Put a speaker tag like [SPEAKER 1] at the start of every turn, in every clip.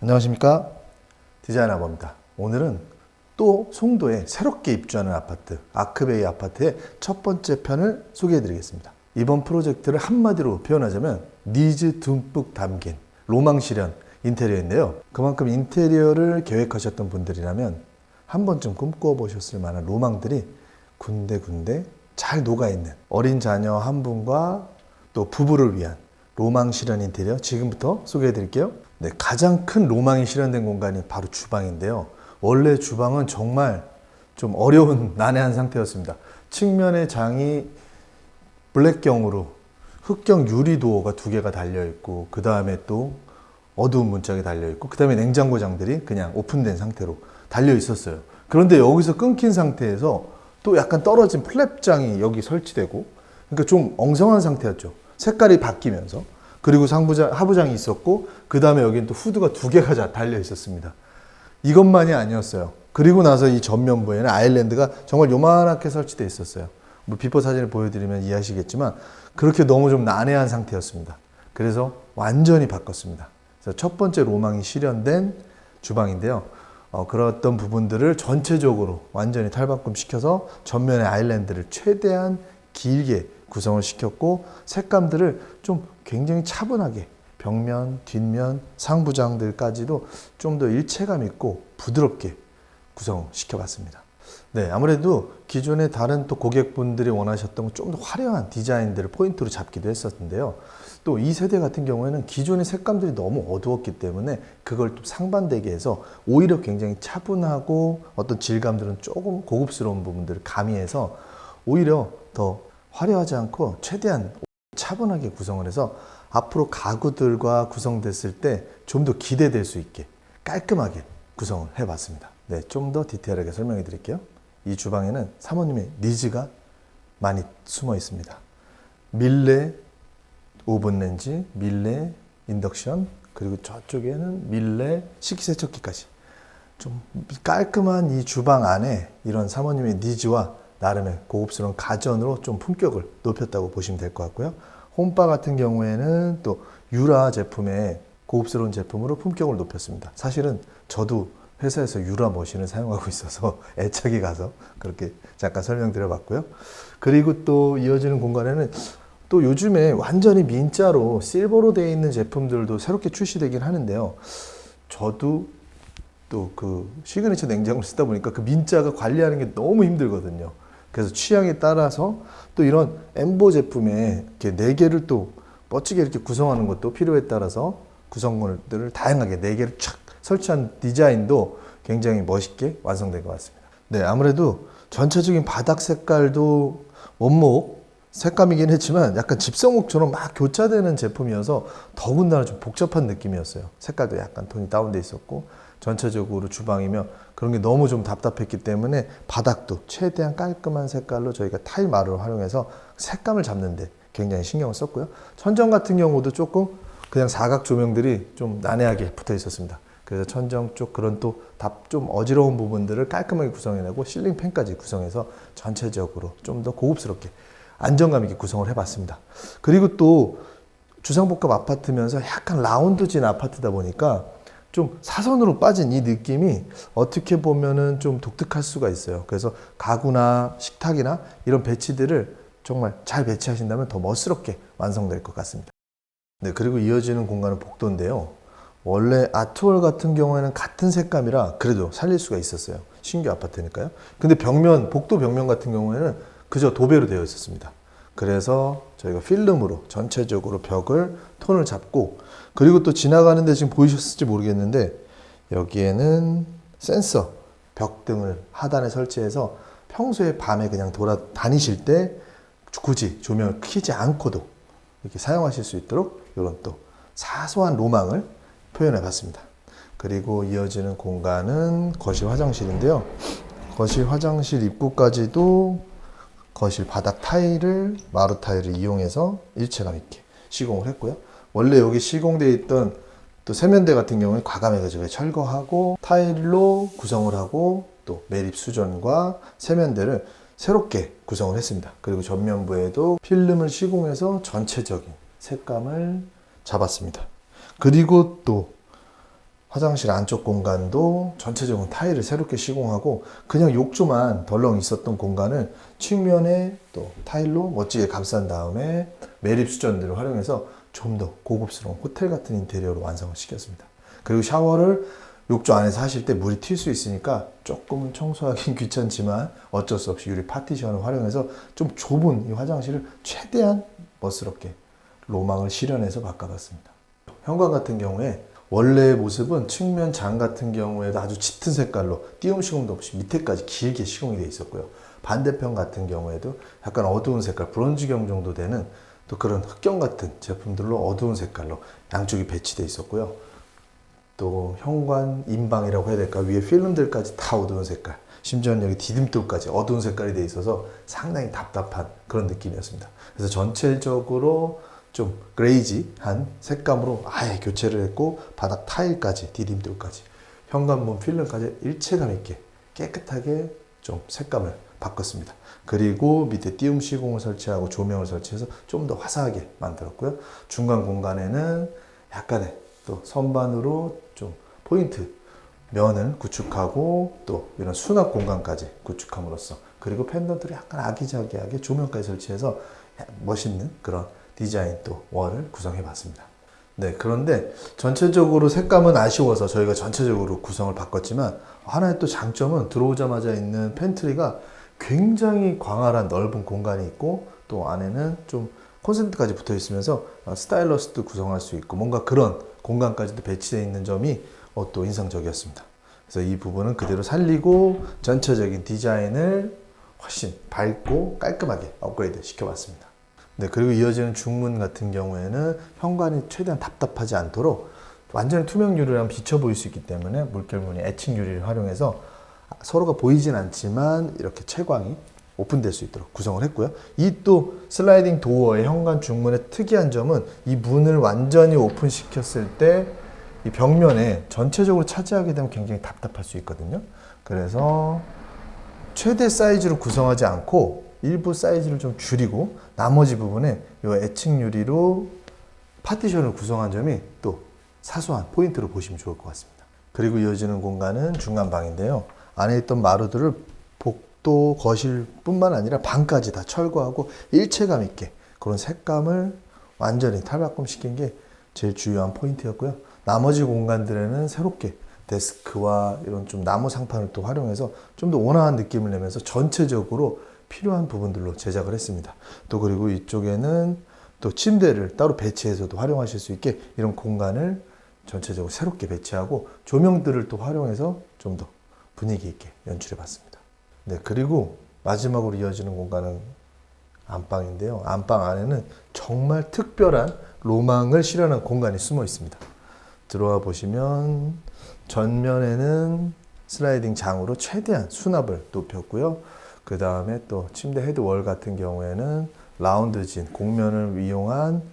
[SPEAKER 1] 안녕하십니까, 디자인아버입니다. 오늘은 또 송도에 새롭게 입주하는 아파트 아크베이 아파트의 첫 번째 편을 소개해 드리겠습니다. 이번 프로젝트를 한마디로 표현하자면 니즈 듬뿍 담긴 로망 실현 인테리어인데요. 그만큼 인테리어를 계획하셨던 분들이라면 한 번쯤 꿈꿔 보셨을 만한 로망들이 군데군데 잘 녹아있는 어린 자녀 한 분과 또 부부를 위한 로망 실현 인테리어 지금부터 소개해 드릴게요. 네, 가장 큰 로망이 실현된 공간이 바로 주방인데요. 원래 주방은 정말 좀 어려운 난해한 상태였습니다. 측면의 장이 블랙경으로 흑경 유리 도어가 2개가 달려있고, 그 다음에 또 어두운 문짝이 달려있고, 그 다음에 냉장고 장들이 그냥 오픈된 상태로 달려있었어요. 그런데 여기서 끊긴 상태에서 또 약간 떨어진 플랩장이 여기 설치되고, 그러니까 좀 엉성한 상태였죠. 색깔이 바뀌면서. 그리고 하부장이 있었고, 그 다음에 여기는 또 후드가 2개가 달려 있었습니다. 이것만이 아니었어요. 그리고 나서 이 전면부에는 아일랜드가 정말 요만하게 설치되어 있었어요. 뭐 비포 사진을 보여드리면 이해하시겠지만 그렇게 너무 좀 난해한 상태였습니다. 그래서 완전히 바꿨습니다. 그래서 첫 번째 로망이 실현된 주방인데요. 그런 부분들을 전체적으로 완전히 탈바꿈 시켜서 전면의 아일랜드를 최대한 길게 구성을 시켰고, 색감들을 좀 굉장히 차분하게 벽면, 뒷면, 상부장들까지도 좀 더 일체감 있고 부드럽게 구성시켜 봤습니다. 네, 아무래도 기존의 다른 또 고객분들이 원하셨던 좀 더 화려한 디자인들을 포인트로 잡기도 했었는데요. 또 이 세대 같은 경우에는 기존의 색감들이 너무 어두웠기 때문에 그걸 좀 상반되게 해서 오히려 굉장히 차분하고 어떤 질감들은 조금 고급스러운 부분들을 가미해서 오히려 더 화려하지 않고 최대한 차분하게 구성을 해서 앞으로 가구들과 구성됐을 때 좀 더 기대될 수 있게 깔끔하게 구성을 해봤습니다. 네, 좀 더 디테일하게 설명해 드릴게요. 이 주방에는 사모님의 니즈가 많이 숨어 있습니다. 밀레 오븐렌지, 밀레 인덕션, 그리고 저쪽에는 밀레 식기세척기까지 좀 깔끔한 이 주방 안에 이런 사모님의 니즈와 나름의 고급스러운 가전으로 좀 품격을 높였다고 보시면 될 것 같고요. 홈바 같은 경우에는 또 유라 제품의 고급스러운 제품으로 품격을 높였습니다. 사실은 저도 회사에서 유라 머신을 사용하고 있어서 애착이 가서 그렇게 잠깐 설명드려봤고요. 그리고 또 이어지는 공간에는 또 요즘에 완전히 민자로 실버로 되어 있는 제품들도 새롭게 출시되긴 하는데요. 저도 또 그 시그니처 냉장고를 쓰다 보니까 그 민자가 관리하는 게 너무 힘들거든요. 그래서 취향에 따라서 또 이런 엠보 제품에 이렇게 4개를 또 멋지게 이렇게 구성하는 것도 필요에 따라서 구성물들을 다양하게 4개를 촥 설치한 디자인도 굉장히 멋있게 완성된 것 같습니다. 네, 아무래도 전체적인 바닥 색깔도 원목 색감이긴 했지만 약간 집성목처럼 막 교차되는 제품이어서 더군다나 좀 복잡한 느낌이었어요. 색깔도 약간 톤이 다운돼 있었고, 전체적으로 주방이면 그런 게 너무 좀 답답했기 때문에 바닥도 최대한 깔끔한 색깔로 저희가 타일 마루를 활용해서 색감을 잡는데 굉장히 신경을 썼고요. 천정 같은 경우도 조금 그냥 사각 조명들이 좀 난해하게 붙어 있었습니다. 그래서 천정 쪽 그런 또 좀 어지러운 부분들을 깔끔하게 구성해내고 실링 팬까지 구성해서 전체적으로 좀 더 고급스럽게 안정감 있게 구성을 해봤습니다. 그리고 또 주상복합 아파트면서 약간 라운드진 아파트다 보니까 좀 사선으로 빠진 이 느낌이 어떻게 보면은 좀 독특할 수가 있어요. 그래서 가구나 식탁이나 이런 배치들을 정말 잘 배치하신다면 더 멋스럽게 완성될 것 같습니다. 네, 그리고 이어지는 공간은 복도인데요. 원래 아트월 같은 경우에는 같은 색감이라 그래도 살릴 수가 있었어요. 신규 아파트니까요. 근데 복도 벽면 같은 경우에는 그저 도배로 되어 있었습니다. 그래서 저희가 필름으로 전체적으로 벽을 톤을 잡고, 그리고 또 지나가는데 지금 보이셨을지 모르겠는데 여기에는 센서 벽등을 하단에 설치해서 평소에 밤에 그냥 돌아다니실 때 굳이 조명을 켜지 않고도 이렇게 사용하실 수 있도록 이런 또 사소한 로망을 표현해 봤습니다. 그리고 이어지는 공간은 거실 화장실인데요. 거실 화장실 입구까지도 거실 바닥 타일을 마루 타일을 이용해서 일체감 있게 시공을 했고요. 원래 여기 시공되어 있던 또 세면대 같은 경우는 과감해가지고 철거하고 타일로 구성을 하고 또 매립 수전과 세면대를 새롭게 구성을 했습니다. 그리고 전면부에도 필름을 시공해서 전체적인 색감을 잡았습니다. 그리고 또 화장실 안쪽 공간도 전체적으로 타일을 새롭게 시공하고 그냥 욕조만 덜렁 있었던 공간을 측면에 또 타일로 멋지게 감싼 다음에 매립 수전들을 활용해서 좀 더 고급스러운 호텔 같은 인테리어로 완성을 시켰습니다. 그리고 샤워를 욕조 안에서 하실 때 물이 튈 수 있으니까 조금은 청소하긴 귀찮지만 어쩔 수 없이 유리 파티션을 활용해서 좀 좁은 이 화장실을 최대한 멋스럽게 로망을 실현해서 바꿔봤습니다. 현관 같은 경우에 원래의 모습은 측면 장 같은 경우에도 아주 짙은 색깔로 띄움 시공도 없이 밑에까지 길게 시공이 되어 있었고요. 반대편 같은 경우에도 약간 어두운 색깔, 브론즈경 정도 되는 또 그런 흑경 같은 제품들로 어두운 색깔로 양쪽이 배치되어 있었고요. 또 현관 인방이라고 해야 될까, 위에 필름들까지 다 어두운 색깔, 심지어는 여기 디딤돌까지 어두운 색깔이 되어 있어서 상당히 답답한 그런 느낌이었습니다. 그래서 전체적으로 좀 그레이지한 색감으로 아예 교체를 했고, 바닥 타일까지 디딤돌까지 현관문 필름까지 일체감 있게 깨끗하게 좀 색감을 바꿨습니다. 그리고 밑에 띄움 시공을 설치하고 조명을 설치해서 좀 더 화사하게 만들었고요. 중간 공간에는 약간의 또 선반으로 좀 포인트 면을 구축하고 또 이런 수납 공간까지 구축함으로써, 그리고 펜던트를 약간 아기자기하게 조명까지 설치해서 멋있는 그런 디자인 또 월을 구성해 봤습니다. 네, 그런데 전체적으로 색감은 아쉬워서 저희가 전체적으로 구성을 바꿨지만, 하나의 또 장점은 들어오자마자 있는 팬트리가 굉장히 광활한 넓은 공간이 있고, 또 안에는 좀 콘센트까지 붙어 있으면서 스타일러스도 구성할 수 있고 뭔가 그런 공간까지도 배치되어 있는 점이 또 인상적이었습니다. 그래서 이 부분은 그대로 살리고 전체적인 디자인을 훨씬 밝고 깔끔하게 업그레이드 시켜봤습니다. 네, 그리고 이어지는 중문 같은 경우에는 현관이 최대한 답답하지 않도록 완전히 투명 유리랑 비쳐 보일 수 있기 때문에 물결무늬 에칭 유리를 활용해서 서로가 보이진 않지만 이렇게 채광이 오픈될 수 있도록 구성을 했고요. 이 또 슬라이딩 도어의 현관 중문의 특이한 점은 이 문을 완전히 오픈시켰을 때 이 벽면에 전체적으로 차지하게 되면 굉장히 답답할 수 있거든요. 그래서 최대 사이즈로 구성하지 않고 일부 사이즈를 좀 줄이고 나머지 부분에 이 에칭 유리로 파티션을 구성한 점이 또 사소한 포인트로 보시면 좋을 것 같습니다. 그리고 이어지는 공간은 중간 방인데요. 안에 있던 마루들을 복도, 거실뿐만 아니라 방까지 다 철거하고 일체감 있게 그런 색감을 완전히 탈바꿈시킨 게 제일 중요한 포인트였고요. 나머지 공간들에는 새롭게 데스크와 이런 좀 나무 상판을 또 활용해서 좀 더 온화한 느낌을 내면서 전체적으로 필요한 부분들로 제작을 했습니다. 또 그리고 이쪽에는 또 침대를 따로 배치해서도 활용하실 수 있게 이런 공간을 전체적으로 새롭게 배치하고 조명들을 또 활용해서 좀 더 분위기 있게 연출해 봤습니다. 네, 그리고 마지막으로 이어지는 공간은 안방인데요. 안방 안에는 정말 특별한 로망을 실현한 공간이 숨어 있습니다. 들어와 보시면 전면에는 슬라이딩 장으로 최대한 수납을 높였고요. 그 다음에 또 침대 헤드월 같은 경우에는 라운드진, 곡면을 이용한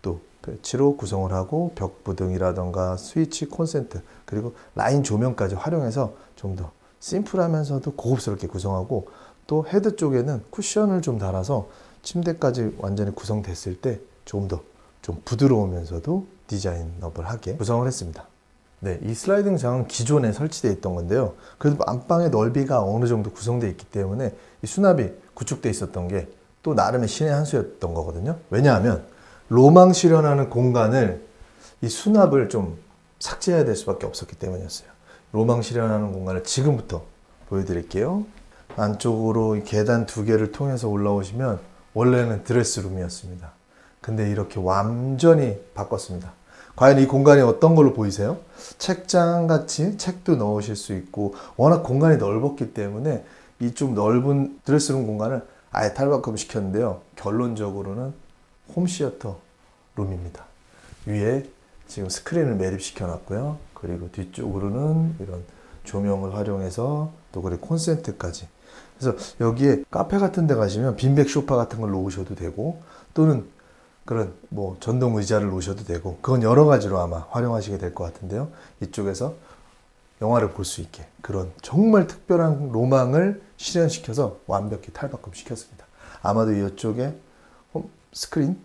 [SPEAKER 1] 또 배치로 구성을 하고 벽부등이라던가 스위치, 콘센트, 그리고 라인 조명까지 활용해서 좀 더 심플하면서도 고급스럽게 구성하고, 또 헤드 쪽에는 쿠션을 좀 달아서 침대까지 완전히 구성됐을 때 좀 더 좀 부드러우면서도 디자인너블하게 구성을 했습니다. 네, 이 슬라이딩 장은 기존에 설치되어 있던 건데요. 그래도 안방의 넓이가 어느 정도 구성되어 있기 때문에 이 수납이 구축되어 있었던 게 또 나름의 신의 한 수였던 거거든요. 왜냐하면 로망 실현하는 공간을 이 수납을 좀 삭제해야 될 수밖에 없었기 때문이었어요. 로망 실현하는 공간을 지금부터 보여드릴게요. 안쪽으로 이 계단 두 개를 통해서 올라오시면 원래는 드레스룸이었습니다. 근데 이렇게 완전히 바꿨습니다. 과연 이 공간이 어떤 걸로 보이세요? 책장 같이 책도 넣으실 수 있고, 워낙 공간이 넓었기 때문에 이 좀 넓은 드레스룸 공간을 아예 탈바꿈 시켰는데요. 결론적으로는 홈시어터 룸입니다. 위에 지금 스크린을 매립시켜 놨고요. 그리고 뒤쪽으로는 이런 조명을 활용해서 또 그리고 콘센트까지. 그래서 여기에 카페 같은 데 가시면 빈백 소파 같은 걸 놓으셔도 되고, 또는 그런 뭐 전동 의자를 놓으셔도 되고, 그건 여러 가지로 아마 활용하시게 될 것 같은데요. 이쪽에서 영화를 볼 수 있게 그런 정말 특별한 로망을 실현시켜서 완벽히 탈바꿈 시켰습니다. 아마도 이쪽에 스크린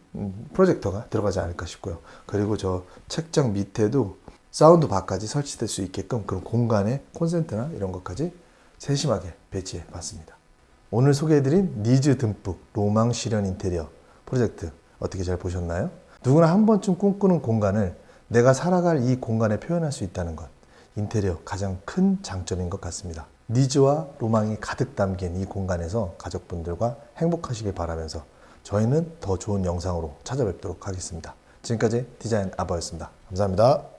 [SPEAKER 1] 프로젝터가 들어가지 않을까 싶고요. 그리고 저 책장 밑에도 사운드 바까지 설치될 수 있게끔 그런 공간에 콘센트나 이런 것까지 세심하게 배치해 봤습니다. 오늘 소개해드린 니즈 듬뿍 로망 실현 인테리어 프로젝트 어떻게 잘 보셨나요? 누구나 한 번쯤 꿈꾸는 공간을 내가 살아갈 이 공간에 표현할 수 있다는 것, 인테리어 가장 큰 장점인 것 같습니다. 니즈와 로망이 가득 담긴 이 공간에서 가족분들과 행복하시길 바라면서 저희는 더 좋은 영상으로 찾아뵙도록 하겠습니다. 지금까지 디자인 아버였습니다. 감사합니다.